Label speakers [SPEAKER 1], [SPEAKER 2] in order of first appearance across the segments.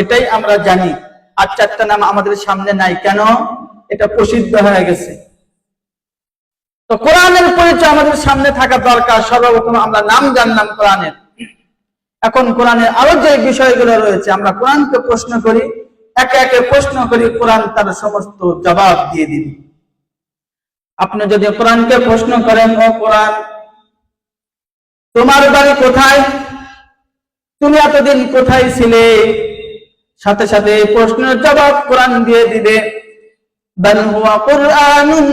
[SPEAKER 1] এটাই আমরা জানি। আর 4টা নাম আমাদের সামনে নাই, কেন? এটা প্রসিদ্ধ হয়ে গেছে। তো কোরআনের পরিচয় আমাদের সামনে থাকা দরকার। সর্বপ্রথম আমরা নাম জানলাম কোরআনের। এখন কোরআনের আরো যে বিষয়গুলো রয়েছে, আমরা কোরআনকে প্রশ্ন করি, একে একে প্রশ্ন করি, কোরআন তার সমস্ত জবাব দিয়ে দিবে। আপনি যদি কোরআনকে প্রশ্ন করেন, ও কোরআন, তোমার বাড়ি কোথায়? তুমি এতদিন কোথায় ছিলে? সাথে সাথে এই প্রশ্নের জবাব কোরআন দিয়ে দিবে। বাল হুয়া কুরআনুন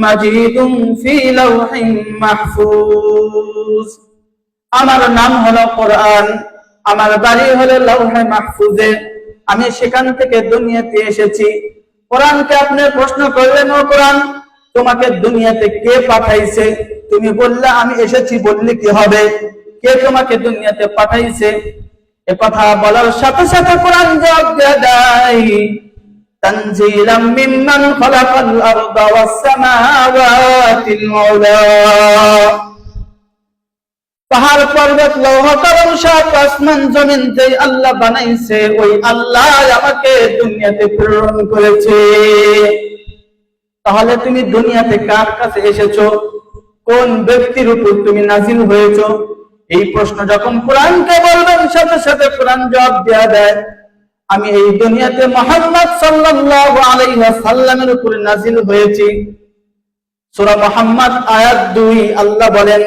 [SPEAKER 1] মাজিদুন ফি লাওহিন মাহফুজ। আমার নাম হলো কোরআন, আমার বাড়ি হলো লাওহে মাহফুজে, আমি সেখান থেকে দুনিয়াতে এসেছি। কোরআনকে আপনি প্রশ্ন করলেন, ও কোরআন, তোমাকে দুনিয়াতে কে পাঠাইছে? তুমি বললে আমি এসেছি, বললে কি হবে? কে তোমাকে দুনিয়াতে পাঠাইছে? এ কথা বলার সাথে সাথে কোরআন জবাব দেয়, তানজিলাম মিম্মান খালাকাল আরদা ওয়াস সামাওয়াতিল উলা। পাহাড় পর্বত লৌহ কলম সব আসমান জমিন যে আল্লাহ বানাইছে, ওই আল্লাহ আমাকে দুনিয়াতে প্রেরণ করেছে। তাহলে তুমি দুনিয়াতে কার কাছে এসেছো? কোন ব্যক্তির উপর তুমি নাজিল হয়েছো? এই প্রশ্ন যখন কোরআনকে বলবেন, সাথে সাথে কোরআন জবাব দেয়া দেয়, আমি এই দুনিয়াতে মুহাম্মদ সাল্লাল্লাহু আলাইহি ওয়াসাল্লামের উপর নাজিল হয়েছি। সূরা মুহাম্মদ আয়াত 2 আল্লাহ বলেন,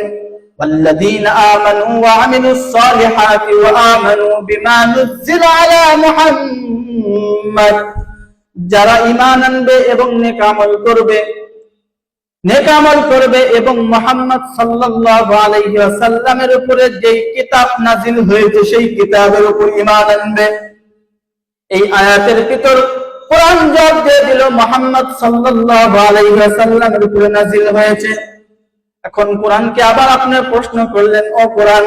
[SPEAKER 1] ওয়াল্লাযীনা আমানু ওয়া আমিলুস সালিহাতি ওয়া আমানু বিমা নুযিলা আলা মুহাম্মদ। যারা ঈমান আনবে এবং নেক আমল করবে এবং মুহাম্মদ সাল্লাল্লাহু আলাইহি ওয়াসাল্লামের উপরে যেই কিতাব নাজিল হয়েছে সেই কিতাবের উপর ঈমান আনবে। এই আয়াতের ভিতর কোরআন জবাব দিয়ে দিল, মুহাম্মদ সাল্লাল্লাহু আলাইহি ওয়াসাল্লামের উপরে নাজিল হয়েছে। এখন কোরআনকে আবার আপনি প্রশ্ন করলেন, ও কোরআন,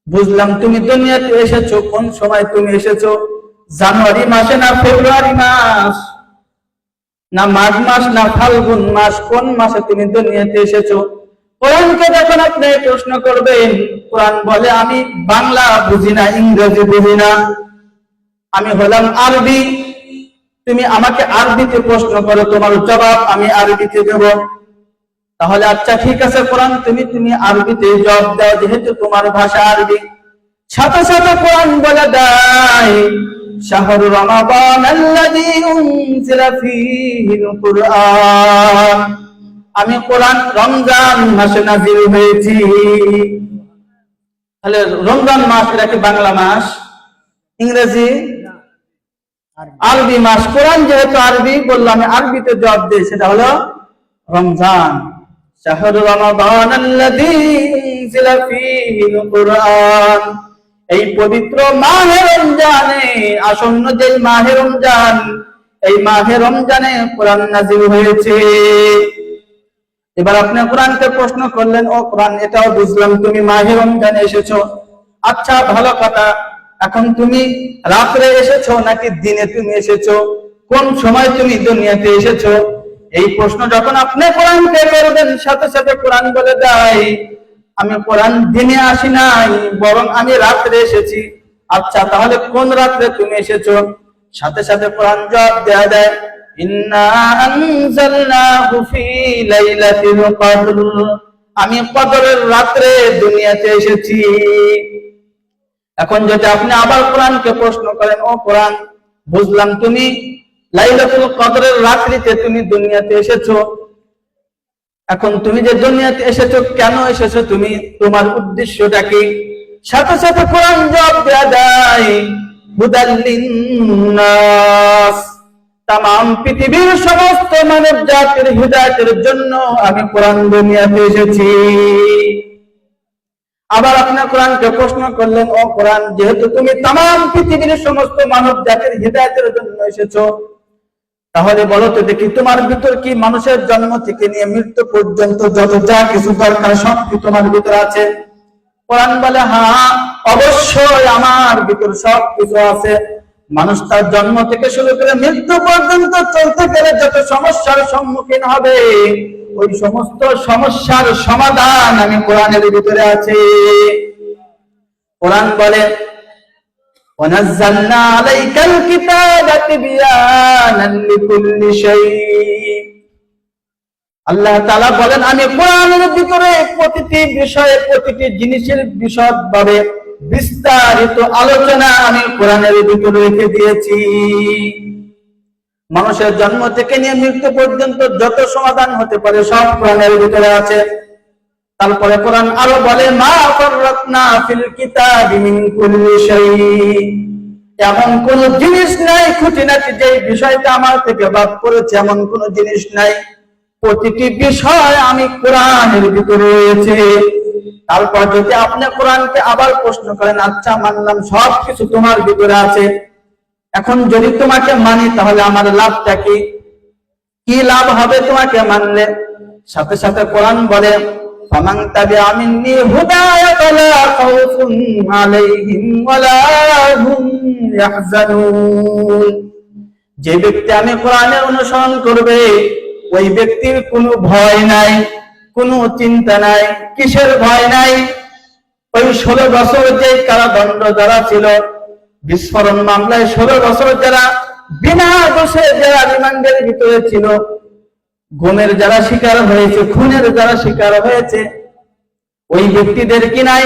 [SPEAKER 1] বুঝলাম তুমি দুনিয়াতে এসেছো, কোন সময় তুমি এসেছো? জানুয়ারি মাসে, না ফেব্রুয়ারি মাস, না মাঘ মাস, না ফাল্গুন মাস, কোন মাসে তুমি দুনিয়াতে এসেছো? কোরআনকে যখন আপনি প্রশ্ন করবেন, কোরআন বলে, আমি বাংলা বুঝি না, ইংরেজি বুঝি না, আমি হলাম আরবি। তুমি আমাকে আরবিতে প্রশ্ন করো, তোমার জবাব আমি আরবিতে দেব। তাহলে আচ্ছা ঠিক আছে কোরআন, তুমি আরবিতে জবাব দাও, যেহেতু তোমার ভাষা আরবি। সাথে সাথে কোরআন বলে দেয়, শাহরু রমাদান আল্লাযী উনজিলা ফীহিল কুরআন। আমি কোরআন রমজান মাসে নাযিল হয়েছি। তাহলে রমজান মাস এটা কি বাংলা মাস, ইংরেজি, আরবি মাস? কোরআন যেহেতু আরবি, বললাম আমি আরবিতে জবাব দিই, সেটা হলো রমজান। শাহরু রমাদান আল্লাযী উনজিলা ফীহিল কুরআন। এই পবিত্র মাহে রমজানে, আসন্ন যে মাহে রমজান, এই মাহে রমজানে কোরআন নাযিল হয়েছে। এবার আপনি কোরআনকে প্রশ্ন করলেন, ও কোরআন, এটাও বুঝলাম তুমি মাহে রমজানে এসেছো। আচ্ছা ভালো কথা, এখন তুমি রাত্রে এসেছো নাকি দিনে তুমি এসেছো? কোন সময় তুমি দুনিয়াতে এসেছো? এই প্রশ্ন যখন আপনি কোরআনকে করবেন, সাথে সাথে কোরআন বলে দেয়, আমি কোরআন দিনে আসি নাই, বরং আমি রাত্রে এসেছি। আচ্ছা তাহলে কোন রাত্রে তুমি এসেছো? সাথে সাথে কোরআন জবাব দেয়া দেয়, ইন্না আনজালনাহু ফি লাইলাতিল কদর। আমি কদরের রাত্রে দুনিয়াতে এসেছি। এখন যদি আপনি আবার কোরআনকে প্রশ্ন করেন, ও কোরআন, বুঝলাম তুমি লাইলাতুল কদরের রাত্রিতে তুমি দুনিয়াতে এসেছো। এখন তুমি যে দুনিয়াতে এসেছো, কেন এসেছো তুমি? তোমার উদ্দেশ্যটা কি? সাথে সাথে কোরআন জবাব দেয়া যায়, হুদাল লিন্নাস। তামাম পৃথিবীর সমস্ত মানব জাতির হিদায়াতের জন্য আমি কোরআন দুনিয়াতে এসেছি। আবার আপনি কোরআনকে প্রশ্ন করলেন, ও কোরআন, যেহেতু তুমি তামাম পৃথিবীর সমস্ত মানব জাতির হিদায়াতের জন্য এসেছো, তাহলে বলো তো দেখি, তোমার ভিতর কি মানুষের জন্ম থেকে নিয়ে মৃত্যু পর্যন্ত যত যা কিছু দরকার সব কি তোমার ভিতর আছে? কোরআন বলে, হ্যাঁ অবশ্যই আমার ভিতর সব কিছু আছে। মানুষ তার জন্ম থেকে শুরু করে মৃত্যু পর্যন্ত চলতে গেলে যত সমস্যার সম্মুখীন হবে, ওই সমস্ত সমস্যার সমাধান আমি কোরআনের ভিতরে আছে। কোরআন বলে, ওয়ানাজ্জালনা আলাইকাল কিতাবা তিবয়ানান লিকুল্লি শাই। আল্লাহ তাআলা বলেন আমি কোরআনের ভিতরে প্রতিটি বিষয়ে প্রতিটি জিনিসের বিশদভাবে বিস্তারিত আলোচনা আমি কোরআনের ভিতরে রেখে দিয়েছি। মানুষের জন্ম থেকে নিয়ে মৃত্যু পর্যন্ত যত সমাধান হতে পারে সব কোরআনের ভিতরে আছে। তারপরে কোরআন আরো বলে মা ফাররাতনা ফিল কিতাবি মিন কুল্লি শাই, এমন কোন জিনিস নাই খুঁটিনাটি যে বিষয়টা আমার থেকে বাদ পড়েছে এমন কোন জিনিস নাই, প্রতিটি বিষয় আমি কোরআনের ভিতরে রয়েছে। তারপর যদি আপনি কোরআনকে আবার প্রশ্ন করেন আচ্ছা মানলাম সবকিছু তোমার ভিতরে আছে, এখন যদি তোমাকে মানি তাহলে আমার লাভটা কি? কি লাভ হবে তোমাকে মানলে? সাথে সাথে কোরআন বলে ফামান তাবিআ মিন্নি হুদায়া ফালা খাউফুন আলাইহিম ওয়ালা হুম ইয়াহজানুন। যে ব্যক্তি আমি কোরআনের অনুসরণ করবে ওই ব্যক্তির কোনো ভয় নাই, কোনো চিন্তা নাই। কিসের ভয় নাই? ওই 16 বছর যে কারাদণ্ড যারা ছিল, বিস্ফোরণ মামলায় 16 বছর যারা বিনা দোষে যারা রিমান্ডের ভিতরে ছিল, গুমের যারা শিকার হয়েছে, খুনের যারা শিকার হয়েছে, ওই ব্যক্তিদের কি নাই?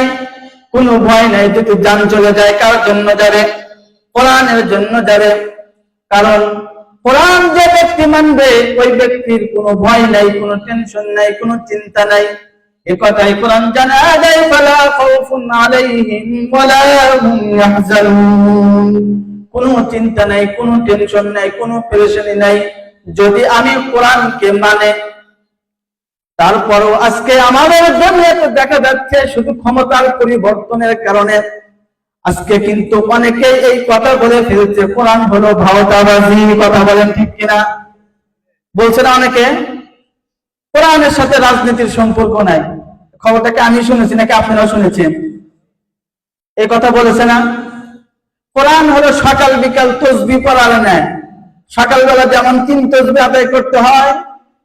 [SPEAKER 1] কোনো ভয় নাই। যদি জান চলে যায় কার জন্য যাবে? কোরআনের জন্য যাবে। কারণ কোরআন যে ব্যক্তি মানবে ওই ব্যক্তির কোনো ভয় নাই, কোনো টেনশন নাই, কোনো চিন্তা নাই। এই কথাই কোরআন জানা যায় ফালা খাউফুন আলাইহিম ওয়ালা হুম ইয়াহজানুন। কোনো চিন্তা নাই, কোনো টেনশন নাই, কোনো পেরেশানি নাই যদি আমি কোরআনকে মানে। তারপরও আজকে আমাদের দুনিয়াতে দেখা যাচ্ছে শুধু ক্ষমতার পরিবর্তনের কারণে আজকে কিন্তু অনেকে এই কথা বলে ফেলছে কোরআন হলো ভাওতাবাজি। কথা বলেন ঠিক কিনা? বলছে না অনেকে কোরআনের সাথে রাজনীতির সম্পর্ক নাই। খবরটাকে আমি শুনেছি নাকি আপনারাও শুনেছেন? এই কথা বলেছে না? কোরআন হলো সকাল বিকাল তসবিহ পড়ার নেয়। সকালবেলা যেমন 3 তসবিহ আদায় করতে হয়,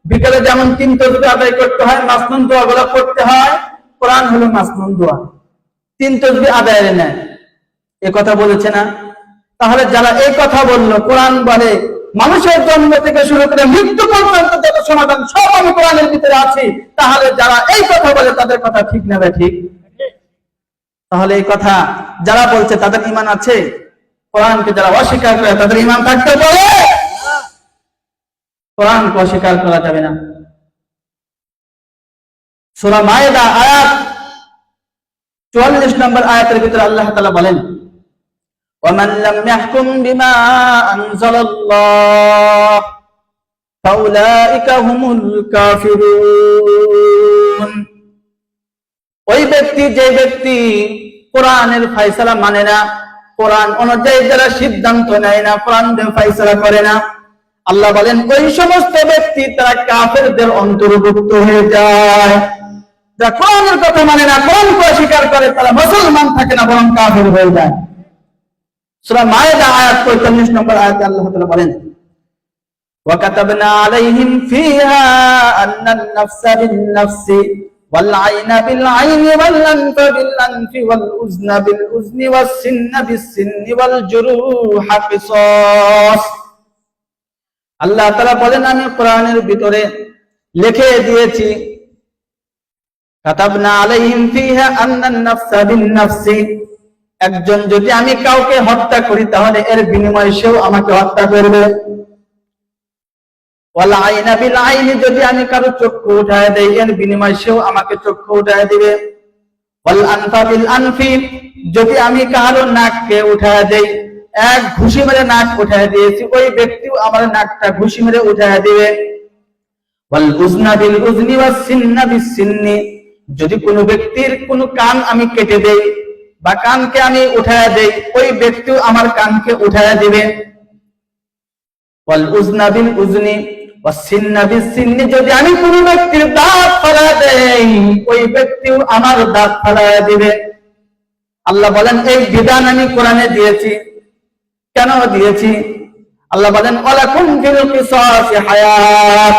[SPEAKER 1] বিকালে যেমন 3 তসবিহ আদায় করতে হয়, মাসনুন দোয়াগুলো করতে হয়, কোরআন হলো মাসনুন দোয়া, 3 তসবিহ আদায়ের নেয়। এই কথা বলেছে না? তাহলে যারা এই কথা বললো, কোরআন বলে মানুষের জন্ম থেকে শুরু করে মৃত্যু পর্যন্ত যত সমাধান সব আমি কোরআনের ভিতরে আছি, তাহলে যারা এই কথা বলে তাদের কথা ঠিক না ঠিক? তাহলে এই কথা যারা বলছে তাদের ঈমান আছে? কোরআনকে যারা অস্বীকার করে তাদের ঈমান থাকতে পারে? কোরআনকে অস্বীকার করা যাবে না। সূরা মায়েদা আয়াত 44 নম্বর আয়াতের ভিতরে আল্লাহ তাআলা বলেন ওয়ামান লাম ইয়াহকুম বিমা আনজালাল্লাহ ফাউলাইকা হুমুল কাফিরুন। ওই ব্যক্তি যে ব্যক্তি কোরআনের ফয়সালা মানে না, কোরআন অনুযায়ী যারা সিদ্ধান্ত নেয় না, কোরআন দিয়ে ফয়সালা করে না, আল্লাহ বলেন ওই সমস্ত ব্যক্তি তারা কাফেরদের অন্তর্ভুক্ত হয়ে যায়। যারা কোরআনের কথা মানে না, কোরআনকে অস্বীকার করে, তারা মুসলমান থাকে না বরং কাফের হয়ে যায়। সূরা মায়েদা আয়াত 45 নম্বর আয়াতে আল্লাহ তাআলা বলেন ওয়া কাতাবনা আলাইহিম ফিহা আন্নান নাফসা বিন-নাফসি ওয়াল আইনা বিল-আইনি ওয়াল আনফা বিল-আনফি ওয়াল উযনা বিল-উযনি ওয়াস-সিন্না বিস-সিন্নি ওয়াল জুরুহা কিসাস। আল্লাহ তাআলা বলেন আমি কোরআনের ভিতরে লিখে দিয়েছি কাতাবনা আলাইহিম ফিহা আন্নান নাফসা বিন-নাফসি, একজন যদি আমি কাউকে হত্যা করি তাহলে এর বিনিময়ে সেও আমাকে হত্যা করবে। ওয়াল আইনা বিল আইনি, যদি আমি কারো চক্ষু উঠায় দেই এর বিনিময়ে সেও আমাকে চক্ষু উঠায় দিবে। ওয়াল আনফা বিল আনফি, যদি আমি কারো নাককে উঠায় দেই, এক ঘুষি মেরে নাক উঠায় দিয়েছি, ওই ব্যক্তিও আমার নাকটা ঘুষি মেরে উঠায় দিবে। ওয়াল উযনা বিল উযনি ওয়াস সিন্না বিস সিন্নি, যদি কোনো ব্যক্তির কোনো কান আমি কেটে দেই বা কানকে আমি উঠায় দেই, ওই ব্যক্তিও আমার কানকে উঠায় দিবে। ওয়াল উযনা বিল উযনি ওয়াস সিন্না বিস সিন্নি, যদি আমি কোনো ব্যক্তির দাঁত ফালায় দেই ওই ব্যক্তিও আমার দাঁত ফালায় দিবে। আল্লাহ বলেন এই বিধান আমি কোরআনে দিয়েছি। কেন দিয়েছি? আল্লাহ বলেন ওয়ালাকুম ফিল কিসাসি হায়াত,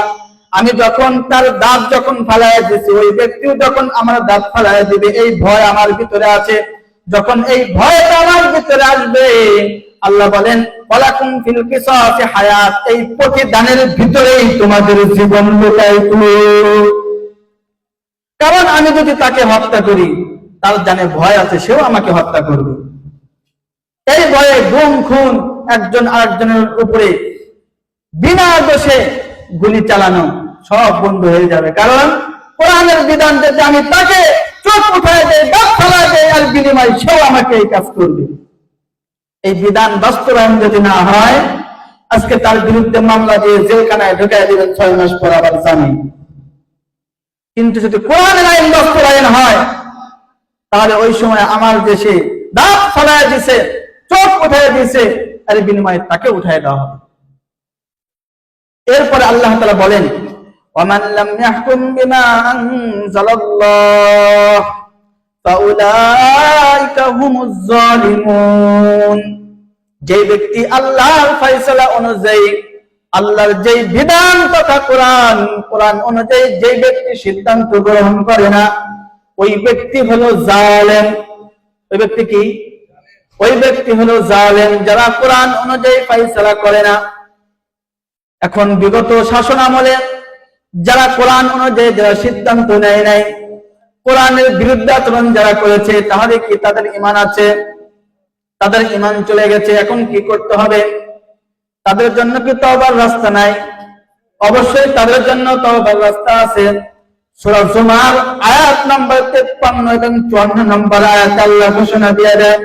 [SPEAKER 1] আমি যখন তার দাঁত যখন ফালায় দিয়েছি ওই ব্যক্তিও যখন আমার দাঁত ফালায় দিবে এই ভয় আমার ভিতরে আছে। যখন এই ভয়টা আমার ভিতরে আসবে, আল্লাহ বলেন ওয়ালাকুম ফিল কিসাসি হায়াত, এই প্রতিদানের ভিতরেই তোমাদের জীবন লুকায়িত। কারণ আমি যদি তাকে হত্যা করি, তার জানে ভয় আছে সেও আমাকে হত্যা করবে। এই ভয়ে গুম খুন, একজন আরেকজনের উপরে বিনা দোষে গুলি চালানো সব বন্ধ হয়ে যাবে। কারণ কোরআনের বিধান যদি আমি তাকে চোখ উঠায় দেয়, দাঁত ফেলায় দেয়, আর বিনিময় সেও আমাকে এই কাজ করবে। এই বিধান বাস্তবায়ন যদি না হয়, আজকে তার বিরুদ্ধে মামলা দিয়ে জেলখানায় ঢুকায় দিবেন 6 মাস পর আবার জামিন। কিন্তু যদি কোরআনের আইন বাস্তবায়ন হয়, তাহলে ওই সময় আমার দেশে দাঁত ফেলায় দিছে, চোখ উঠায় দিছে, আর বিনিময়ে তাকে উঠায় দেওয়া হবে। এরপরে আল্লাহ তাআলা বলেন ওয়ামান লাম ইয়াহকুম বিমা আনজালাল্লাহ ফাউলাইকা হুমুজ জালিমুন। যে ব্যক্তি আল্লাহর ফয়সালা অনুযায়ী, আল্লাহর যে বিধান তথা কোরআন অনুযায়ী যে ব্যক্তি সিদ্ধান্ত গ্রহণ করে না, ওই ব্যক্তি হলো জালেম। ওই ব্যক্তি কি? ওই ব্যক্তি হলো জালেম, যারা কোরআন অনুযায়ী ফয়সালা করে না। এখন বিগত শাসন আমলে যারা কোরআন অনুযায়ী যারা সিদ্ধান্ত নেয় নাই, কোরআনের বিরুদ্ধে আচরণ যারা করেছে, তাহলে কি তাদের ঈমান আছে? তাদের ঈমান চলে গেছে। এখন কি করতে হবে? তাদের জন্য কি তওবার রাস্তা নাই? অবশ্যই তাদের জন্য তওবার রাস্তা আছে। সূরা জুমার আয়াত নম্বর 53 এবং 54 নম্বর আয়াত আল্লাহ ঘোষণা দিয়ে দেয়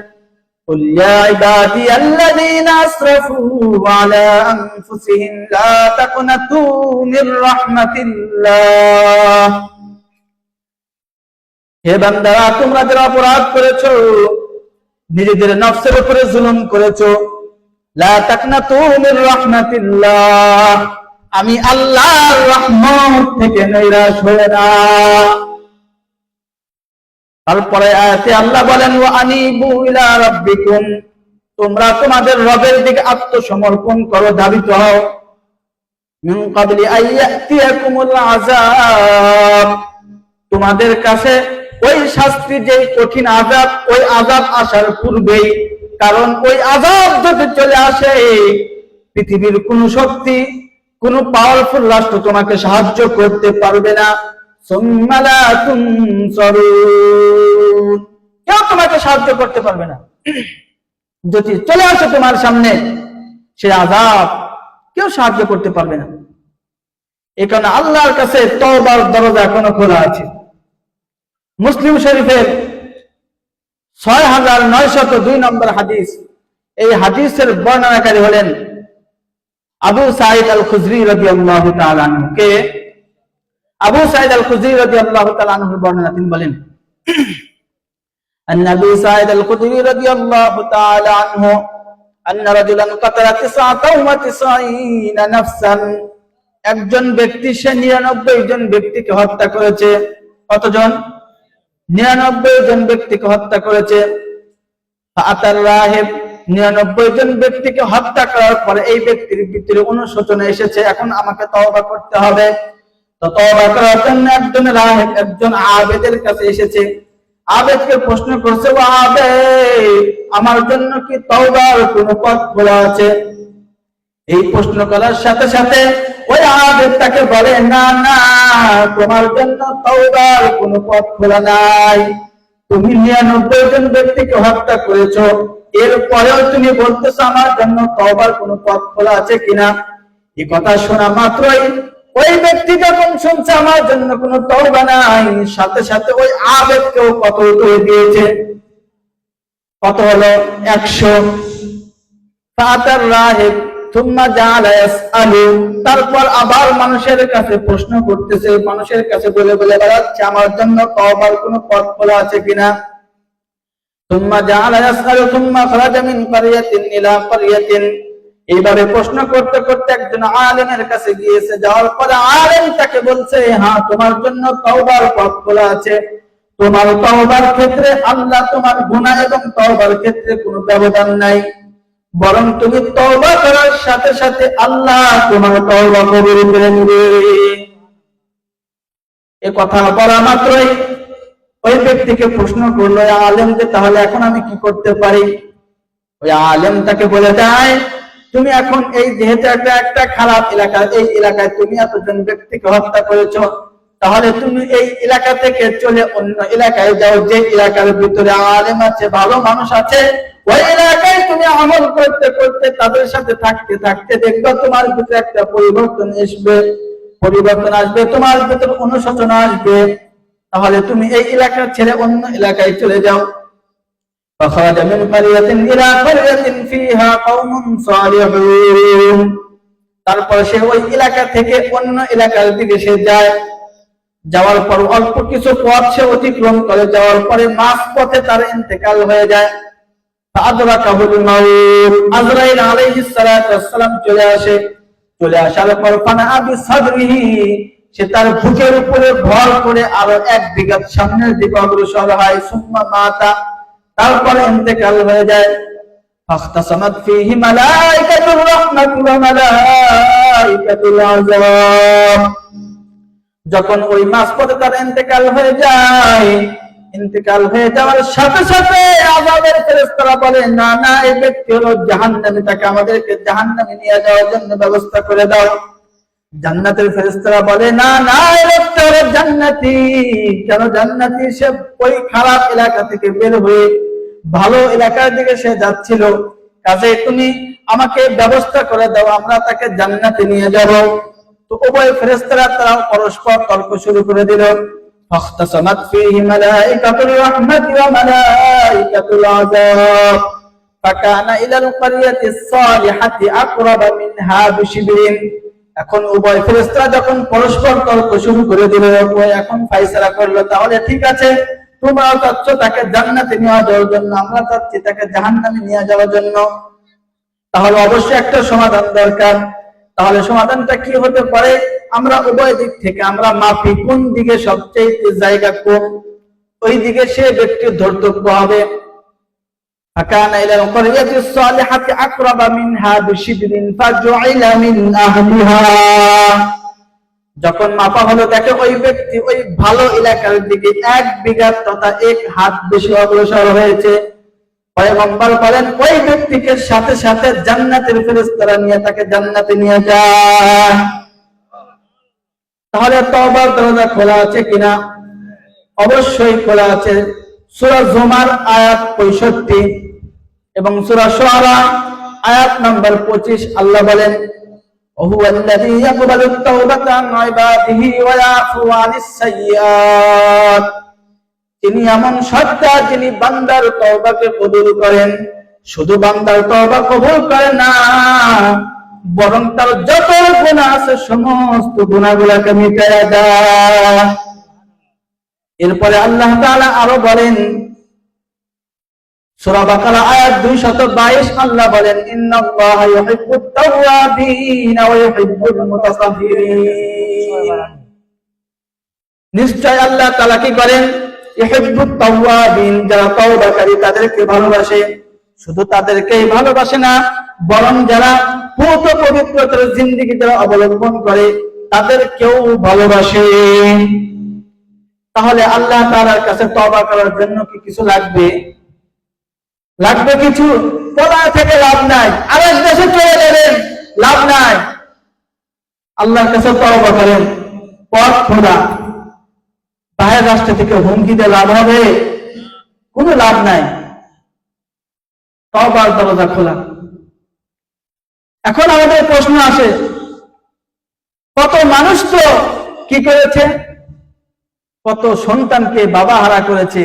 [SPEAKER 1] قل يا عبادي الذين أسرفوا على أنفسهم لا تقنطوا من رحمة الله। হে বান্দারা, তোমরা যারা অপরাধ করেছো, নিজেদের নফসের উপরে জুলুম করেছো, লা তাকনাতু মির রাহমাতিল্লাহ, আমি আল্লাহর রহমত থেকে নিরাশ হয়ে না। তারপরে আয়াতে আল্লাহ বলেন ওয়া আনিবু ইলা রাব্বিকুম, তোমরা তোমাদের রবের দিকে আত্মসমর্পণ করো, ধাবিত হও। মিন ক্বাবলি আইয়াতিয়াকুমুল আযাব, তোমাদের কাছে ওই শাস্তি, যে কঠিন আযাব, ওই আযাব আসার পূর্বেই। কারণ ওই আযাব যদি চলে আসে, পৃথিবীর কোন শক্তি, কোন পাওয়ারফুল রাষ্ট্র তোমাকে সাহায্য করতে পারবে না। সুম্মা লা তুনসারুন, কেউ তোমাকে সাহায্য করতে পারবে না। যদি চলে আসে তোমার সামনে সে আযাব, কেউ সাহায্য করতে পারবে না। এই কারণে আল্লাহর কাছে তওবার দরজা এখনো খোলা আছে। মুসলিম শরীফের 6902 নম্বর হাদিস, এই হাদিসের বর্ণনাকারী হলেন আবু সাঈদ আল খুদরি রাদিয়াল্লাহু তাআলা আনহু। কে? আবু সাঈদ আল খুদরি রাদিয়াল্লাহু তাআলা আনহুর বর্ণনা, তিনি বলেন আন-নবী সাঈদ আল খুদরি রাদিয়াল্লাহু তাআলা আনহু আন্না রাজুলান কাতালা 99 নাফসান, একজন ব্যক্তি সে 99 জন ব্যক্তিকে হত্যা করেছে। কতজন? 99 জন ব্যক্তিকে হত্যা করেছে। ফাআতার রাহিব, 99 জন ব্যক্তিকে হত্যা করার পরে এই ব্যক্তির ভিতরে অনুশোচনা এসেছে, এখন আমাকে তওবা করতে হবে। তো তওবা করার জন্য একজন রাহিব, একজন আবেদের কাছে এসেছে। আবেদকে প্রশ্ন করছে, ও আবেদ, আমার জন্য কি তওবার কোনো পথ খোলা আছে? এই প্রশ্ন করার সাথে সাথে ওই আবেদ তাকে বলে, না না, তোমার জন্য তওবার কোনো পথ খোলা নাই। তুমি 99 জন ব্যক্তিকে হত্যা করেছো, এরপরেও তুমি বলতেছো আমার জন্য তওবার কোনো পথ খোলা আছে কিনা। এই কথা শোনা মাত্রই ওই ব্যক্তি যখন শুনছে আমার জন্য কোনো তওবা নাই, সাথে সাথে ওই আবেদকেও কতল করে দিয়েছে। কত হলো? 100। ফাতার রাহিব থুম্মা জাআলা ইয়াসআলু, তারপর আবার মানুষের কাছে প্রশ্ন করতেছে, মানুষের কাছে বলে বলে বেড়াচ্ছে আমার জন্য তওবার কোনো পথ খোলা আছে কিনা। থুম্মা জাআলা ইয়াসআলু থুম্মা খারাজা মিন ক্বরিয়াতিন ইলা ক্বরিয়াতিন, এইভাবে প্রশ্ন করতে করতে একজন আলেমের কাছে গিয়েছে। যাওয়ার পরে আলেম তাকে বলছে, হ্যাঁ, তোমার জন্য তওবার পথ খোলা আছে। তোমার তওবার ক্ষেত্রে আল্লাহ তোমার গুনাহ এবং তওবার ক্ষেত্রে কোনো ব্যবধান নাই, বরং তুমি তওবা করার সাথে সাথে আল্লাহ তোমার তওবা কবুল করে নেবে। এ কথা বলা মাত্রই ওই ব্যক্তিকে প্রশ্ন করলো, আলেম যে তাহলে এখন আমি কি করতে পারি? ওই আলেম তাকে বলে দেয়, তুমি এখন এই যেহেতু একটা খারাপ এলাকা, এই এলাকায় তুমি এতজন ব্যক্তিকে হত্যা করেছো, তাহলে তুমি এই এলাকা থেকে চলে অন্য এলাকায় যাও, যে এলাকার ভিতরে আলেম আছে, ভালো মানুষ আছে, ওই এলাকায় তুমি আমল করতে করতে তাদের সাথে থাকতে থাকতে দেখবে তোমার ভিতরে একটা পরিবর্তন আসবে, তোমার ভিতরে অনুশোচনা আসবে, তাহলে তুমি এই এলাকা ছেড়ে অন্য এলাকায় চলে যাও। فخرج من قرية إلى قرية فيها قوم صالحون। তারপর সে ওই এলাকা থেকে অন্য এলাকার দিকে সে যায়, যাওয়ার পর অল্প কিছু পথ সে অতিক্রম করে, যাওয়ার পরে মাঝ পথে তার ইন্তেকাল হয়ে যায়। ফাআদরাকাহুল মাউত, আজরাইল আলাইহিস সালাতু ওয়াস সালাম চলে আসার পর ফানা বিসাদরিহি, সে তার বুকের উপরে ভর করে আরো 1 বিঘা সামনের দিকে অগ্রসর হয়। সুম্মা মাতা, তারপরে ইন্তেকাল হয়ে যায়। ফাখতাসামাত ফীহি মালাইকাতুর রাহমাতি ওয়া মালাইকাতুল আযাব। যখন ওই মাঝপথে তার ইন্তেকাল হয়ে যায়, ইন্তেকাল হয়ে যাওয়ার সাথে সাথে আযাবের ফেরেশতারা বলে, না না, এই ব্যক্তি হলো জাহান্নামী, তাকে আমাদেরকে জাহান্নামে নিয়ে যাওয়ার জন্য ব্যবস্থা করে দাও। জান্নাতের ফেরেশতারা বলে, না না, এই ব্যক্তি হলো জান্নাতি। কেন জান্নাতি? সে ওই খারাপ এলাকা থেকে বের হয়ে ভালো এলাকার দিকে সে যাচ্ছিল, কাজে তুমি আমাকে ব্যবস্থা করে দাও, আমরা তাকে জান্নাতে নিয়ে যাব। তো উভয় ফেরেশতারা তারা পরস্পর তর্ক শুরু করে দিল। ফাখতাসামাত ফীহি মালাইকাতুর রাহমাতি ওয়া মালাইকাতুল আযাব ফাকানা ইলাল ক্বরিয়াতিস সালিহাতি আকরাবা মিনহা বিশিবরিন। এখন উভয় ফেরেশতারা যখন পরস্পর তর্ক শুরু করে দিল, এখন ফয়সালা করলো, তাহলে ঠিক আছে, তোমরা চাচ্ছ তাকে জান্নাতে নিয়ে যাওয়ার জন্য, আমরা চাচ্ছি তাকে জাহান্নামে নিয়ে যাওয়ার জন্য, তাহলে অবশ্যই একটা সমাধান দরকার। তাহলে সমাধানটা কি হতে পারে? আমরা উভয় দিক থেকে আমরা মাপি, কোন দিকে সবচেয়ে জায়গা কম, ওই দিকে সে ব্যক্তির ধর্তব্য হবে। ফাকানা ইলাল ক্বরিয়াতিস সালিহাতি আকরাবা মিনহা বিশিবরিন ফাজুইলা মিন আহলিহা। যখন মাপা হলো, দেখে ওই ব্যক্তি ওই ভালো এলাকার দিকে 1 বিঘা তথা 1 হাত বেশি অগ্রসর হয়েছে। পয়গম্বর বলেন, ওই ব্যক্তিকে সাথে সাথে জান্নাতের ফেরেশতারা নিয়ে তাকে জান্নাতে নিয়ে যায়। তাহলে তওবার দরজা খোলা আছে কিনা? অবশ্যই খোলা আছে। সূরা জুমার আয়াত 65 এবং সূরা শুআরা আয়াত নম্বর 25 আল্লাহ বলেন, ওহুয়াল্লাযী ইয়াকবালুত তাওবাতা আন ইবাদিহি ওয়া ইয়াফু আনিস সাইয়্যাত। তিনি এমন সত্তা, যিনি বান্দার তওবাকে কবুল করেন। শুধু বান্দার তওবা কবুল করেন না, বরং তার যত গুনাহ আছে সমস্ত গুনাহগুলোকে মিটায়া দেয়। এরপরে আল্লাহ তাআলা আরো বলেন, সূরা বাকারা আয়াত 222 আল্লাহ বলেন, ইন্নাল্লাহা ইউহিব্বুত তাওয়াবিন ওয়া ইউহিব্বুল মুতাতাহহিরিন। নিশ্চয় আল্লাহ তাআলা কি করেন? ইউহিব্বুত তাওয়াবিন, যারা তওবাকারী তাদেরকে ভালোবাসে। শুধু তাদেরকেই ভালোবাসে না, বরং যারা পূত পবিত্রতার জিন্দেগি যারা অবলম্বন করে তাদেরকেও ভালোবাসে। তাহলে আল্লাহ তাআলার কাছে তওবা করার জন্য কি কিছু লাগবে? লাগবে কিছু। পলায় থেকে লাভ নাই, আরেক দেশে চলে যাবেন, লাভ নাই। আল্লাহর কাছে তওবা করেন, পথ খোলা। বাইরের রাষ্ট্র থেকে হুমকি দিয়ে লাভ হবে? কোনো লাভ নাই। তওবার দরজা খোলা। এখন আমাদের প্রশ্ন আসে, কত মানুষ তো কি করেছে? কত সন্তানকে বাবা হারা করেছে,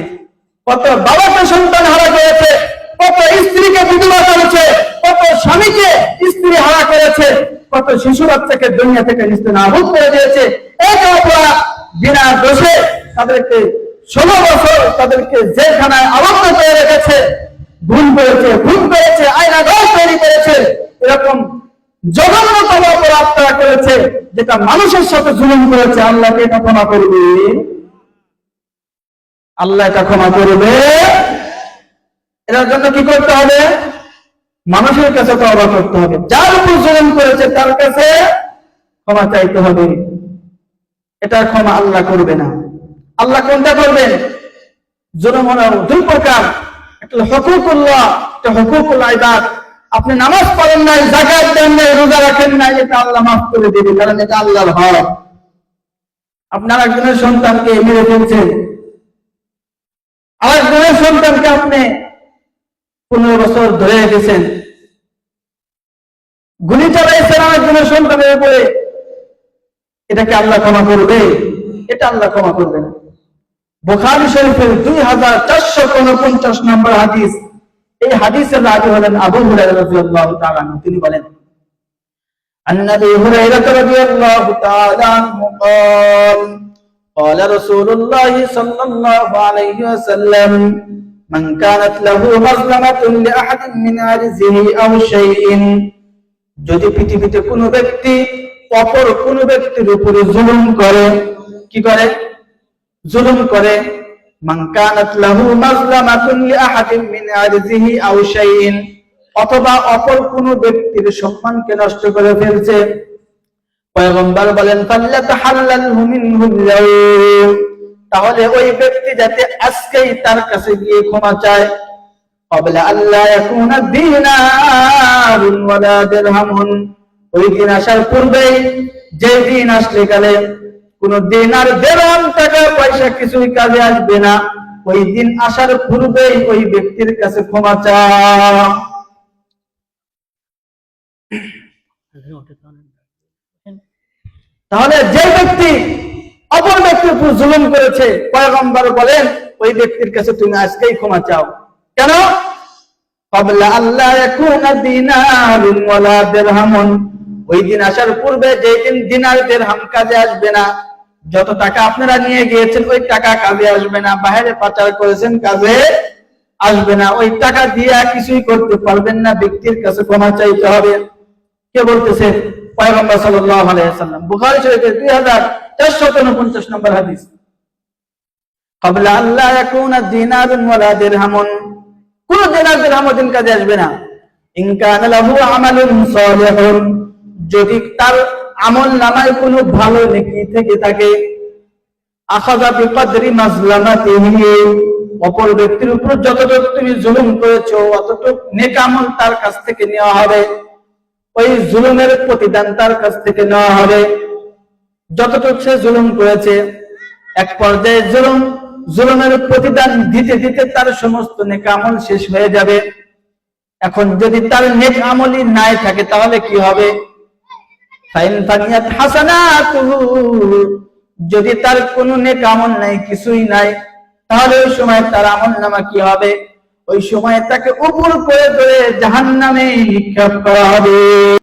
[SPEAKER 1] কত বাবাকে সন্তান হারা করেছে, কত স্ত্রীকে বিধবা করেছে, কত স্বামীকে স্ত্রী হারা করেছে, কত শিশু বাচ্চাকে দুনিয়া থেকে নিস্তেনাবুদ করে দিয়েছে। এক অপরাধ বিনা দোষে তাদেরকে 16 বছর তাদেরকে জেলখানায় আবদ্ধ করে রেখেছে। ভুল করেছে, আয়নাঘর তৈরি করেছে। এরকম জঘন্যতম অপরাধ তারা করেছে, যেটা মানুষের সাথে জুলুম করেছে। আল্লাহকে এটা ক্ষমা করবে? আল্লাহ এটা ক্ষমা করবে? এটার জন্য কি করতে হবে? মানুষের কাছে তওবা করতে হবে। যার উপর জুলুম করেছে তার কাছে ক্ষমা চাইতে হবে। এটা ক্ষমা আল্লাহ করবে না। আল্লাহ কোনটা করবেন? জুলুম হলো দুই প্রকার, একটা হুকুকুল্লাহ, একটা হুকুকুল ইবাদ। আপনি নামাজ পড়েন নাই, যাকাত দেন নাই, রোজা রাখেন নাই, এটা আল্লাহ মাফ করে দিবে, কারণ এটা আল্লাহর হক। আপনার একজনের সন্তানকে মেরে ফেলছেন, আরেকজনের সন্তানকে আপনি 15 বছর ধরে রেখেছেন, গুলি চালাইছেন আরেকজনের সন্তানের উপরে, এটাকে আল্লাহ ক্ষমা করবে? এটা আল্লাহ ক্ষমা করবে না। বুখারী শরীফের 2449 নম্বর হাদিস, এই হাদিসের রাবী হলেন আবু হুরায়রা রাদিয়াল্লাহু তাআলা আনহু। তিনি বলেন, আন-নবী হুরায়রা রাদিয়াল্লাহু তাআলা আনহু قال قال رسول الله صلى الله عليه وسلم من كانت له مظلمة لأحد من عرضه أو شيء, যদি পৃথিবীতে কোনো ব্যক্তি অপর কোনো ব্যক্তির উপরে জুলুম করে, কি করে? জুলুম করে। মান কানাত লাহু মাজলামাতুন লিআহাদিন মিন আরজিহি আও শাইইন, অথবা অপর কোনো ব্যক্তির সম্মানকে নষ্ট করে ফেলছে, পয়গম্বর বলেন ফাল্লাতাহাল্লালহু মিনহুল ইয়াউম, তাহলে ওই ব্যক্তি যাতে আজকেই তার কাছে গিয়ে ক্ষমা চায়। ক্বাবলা আল্লা ইয়াকুনা দিনারুন ওয়ালা দিরহামুন, ওই দিন আসার পূর্বেই, যে দিন আসলে গেলে কোন দিনার দিরহাম টাকা পয়সা কিছুই কাজে আসবে না, ওই দিন আসার পূর্বেই ওই ব্যক্তির কাছে ক্ষমা চাও। তাহলে যে ব্যক্তি অপর ব্যক্তির উপর জুলুম করেছে, পয়গম্বর বলেন ওই ব্যক্তির কাছে তুমি আজকেই ক্ষমা চাও। কেন? ক্বাবলা আল্লা ইয়াকুনা দিনারুন ওয়ালা দিরহামুন, ওই দিন আসার পূর্বে, যেই দিন দিনার দিরহাম কাজে আসবে না, যত টাকা আপনারা নিয়ে গিয়েছেন ওই টাকা কাজে আসবে না, বাইরে পাচার করেছেন কাজে আসবে না, ওই টাকা দিয়ে কিছুই করতে পারবেন না, ব্যক্তির কাছে ক্ষমা চাইতে হবে। কে বলতেছে? পয়গম্বর সাল্লাল্লাহু আলাইহি ওয়াসাল্লাম। বুখারী শরীফের 2449 নম্বর হাদিস, ক্বাবলা আল্লা ইয়াকুনা দিনারুন ওয়ালা দিরহামুন, কোন দিনার দিরহাম দিন কাজে আসবে না। ইন কানা লাহু আমালুন সালিহুন, যদি তার আমল নামায় কোনো ভালো নেকি থেকে থাকে, আখাযা বিকদরি মাজলামাতিহি, অপর ব্যক্তির উপর যতটুকু তুমি জুলুম করেছো অতটুকু নেক আমল তার কাছ থেকে নেওয়া হবে, ওই জুলুমের প্রতিদান তার কাছ থেকে নেওয়া হবে। যতটুকু সে জুলুম করেছে, এক পর্যায়ে জুলুমের প্রতিদান দিতে দিতে তার সমস্ত নেক আমল শেষ হয়ে যাবে। এখন যদি তার নেক আমলই নাই থাকে তাহলে কি হবে? ফাইন ফানিয়াত হাসানাতুহু, যদি তার কোনো নেক আমল নাই, কিছুই নাই, তাহলে ওই সময় তার আমলনামা কি হবে? ওই সময় তাকে উপর করে ধরে জাহান্নামে নিক্ষেপ করা হবে।